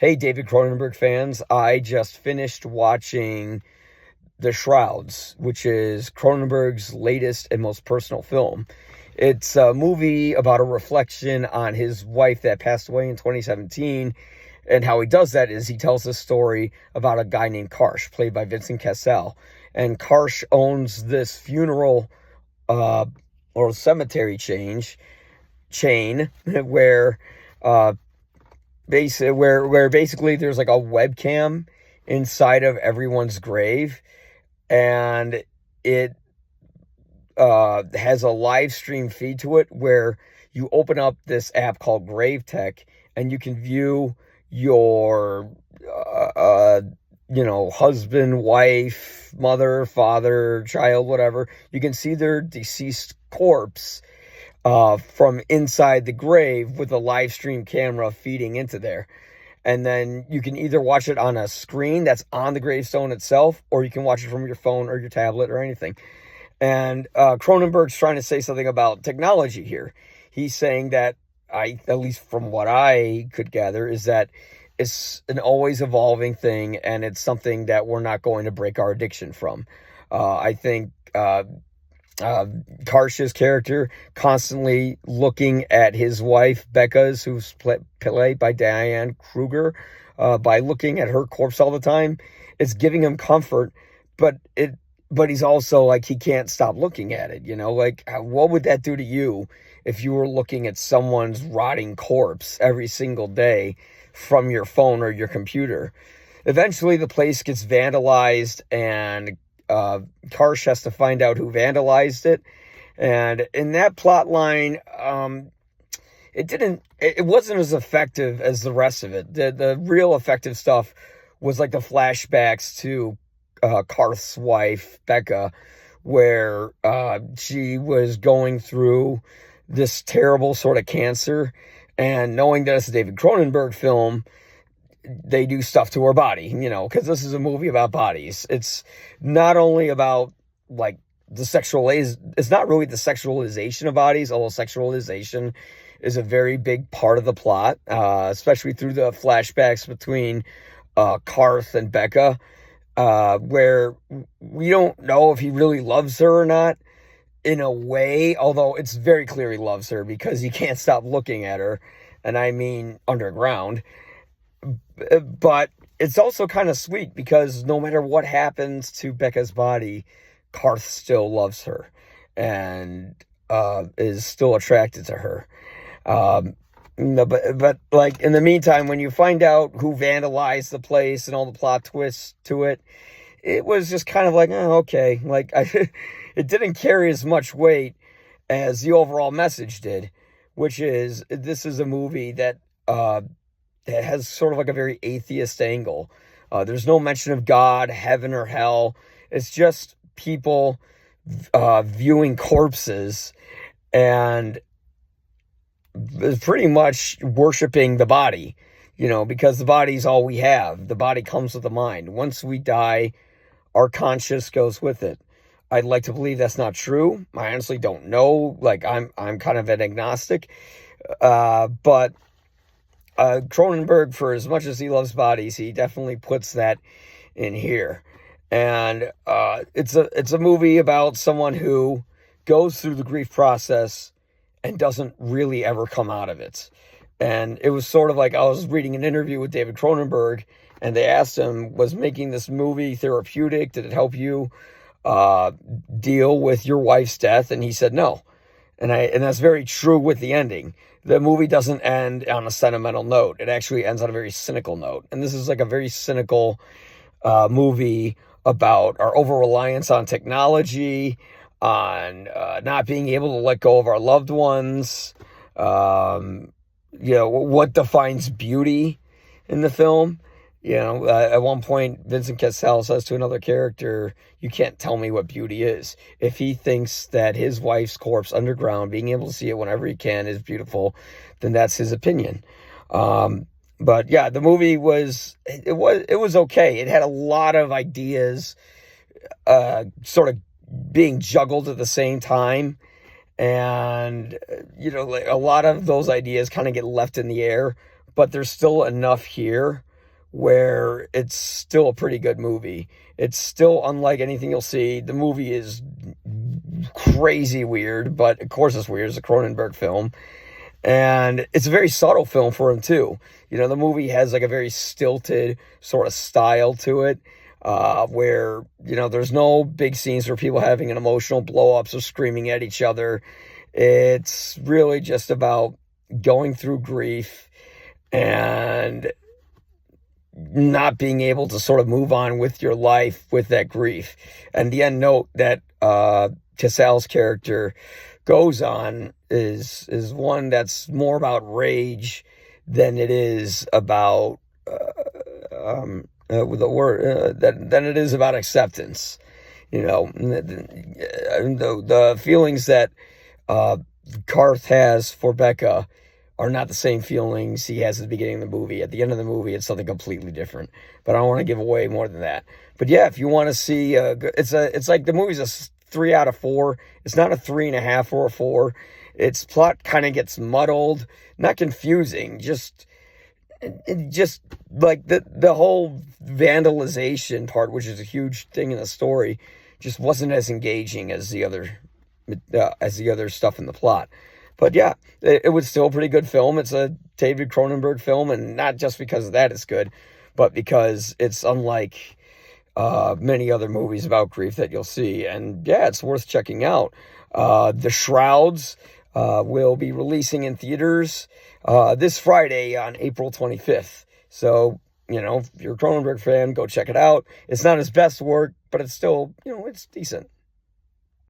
Hey, David Cronenberg fans, I just finished watching The Shrouds, which is Cronenberg's latest and most personal film. It's a movie about a reflection on his wife that passed away in 2017. And how he does that is he tells a story about a guy named Karsh, played by Vincent Cassel. And Karsh owns this funeral uh, or cemetery chain where uh, basically there's like a webcam inside of everyone's grave, and it has a live stream feed to it where you open up this app called Grave Tech and you can view your husband, wife, mother, father, child, whatever. You can see their deceased corpse from inside the grave with a live stream camera feeding into there. And then you can either watch it on a screen that's on the gravestone itself, or you can watch it from your phone or your tablet or anything. And Cronenberg's trying to say something about technology here. He's saying that, at least from what I could gather, is that it's an always evolving thing, and it's something that we're not going to break our addiction from. I think Karsh's character constantly looking at his wife, Becca's, who's played by Diane Kruger, by looking at her corpse all the time, it's giving him comfort, but he's also like, he can't stop looking at it, like, what would that do to you if you were looking at someone's rotting corpse every single day from your phone or your computer? Eventually the place gets vandalized, and Karsh has to find out who vandalized it. And in that plot line, it wasn't as effective as the rest of it. The real effective stuff was like the flashbacks to Karth's wife, Becca, where she was going through this terrible sort of cancer, and knowing that it's a David Cronenberg film, they do stuff to her body, because this is a movie about bodies. It's not only about like it's not really the sexualization of bodies, although sexualization is a very big part of the plot, especially through the flashbacks between Karth and Becca, where we don't know if he really loves her or not in a way, although it's very clear he loves her because he can't stop looking at her, and I mean underground. But it's also kind of sweet because no matter what happens to Becca's body, Karth still loves her and is still attracted to her. But like in the meantime, when you find out who vandalized the place and all the plot twists to it, it was just kind of like, oh, okay. Like it didn't carry as much weight as the overall message did, which is this is a movie that has sort of like a very atheist angle. There's no mention of God, heaven, or hell. It's just people viewing corpses and pretty much worshiping the body, because the body's all we have. The body comes with the mind. Once we die, our conscience goes with it. I'd like to believe that's not true. I honestly don't know. Like, I'm kind of an agnostic. But Cronenberg, for as much as he loves bodies, he definitely puts that in here. And it's a movie about someone who goes through the grief process and doesn't really ever come out of it. And it was sort of like, I was reading an interview with David Cronenberg, and they asked him, was making this movie therapeutic? Did it help you deal with your wife's death? And he said no. And that's very true with the ending. The movie doesn't end on a sentimental note. It actually ends on a very cynical note. And this is like a very cynical movie about our over-reliance on technology, on not being able to let go of our loved ones, what defines beauty in the film. At one point, Vincent Cassel says to another character, you can't tell me what beauty is. If he thinks that his wife's corpse underground, being able to see it whenever he can, is beautiful, then that's his opinion. But yeah, the movie was okay. It had a lot of ideas sort of being juggled at the same time. And, like a lot of those ideas kind of get left in the air, but there's still enough here where it's still a pretty good movie. It's still unlike anything you'll see. The movie is crazy weird, but of course it's weird. It's a Cronenberg film. And it's a very subtle film for him, too. You know, the movie has like a very stilted sort of style to it, where, you know, there's no big scenes where people having an emotional blow-ups or screaming at each other. It's really just about going through grief and not being able to sort of move on with your life with that grief. And the end note that Cassell's character goes on is one that's more about rage than it is about than it is about acceptance. You know, the feelings that Karth has for Becca are not the same feelings he has at the beginning of the movie. At the end of the movie, it's something completely different. But I don't want to give away more than that. But yeah, if you want to see, it's like the movie's a 3 out of 4. It's not a 3.5 or a 4. Its plot kind of gets muddled, not confusing, just like the whole vandalization part, which is a huge thing in the story, just wasn't as engaging as the other stuff in the plot. But yeah, it was still a pretty good film. It's a David Cronenberg film, and not just because of that it's good, but because it's unlike many other movies about grief that you'll see. And yeah, it's worth checking out. The Shrouds will be releasing in theaters this Friday on April 25th. So, you know, if you're a Cronenberg fan, go check it out. It's not his best work, but it's still, you know, it's decent.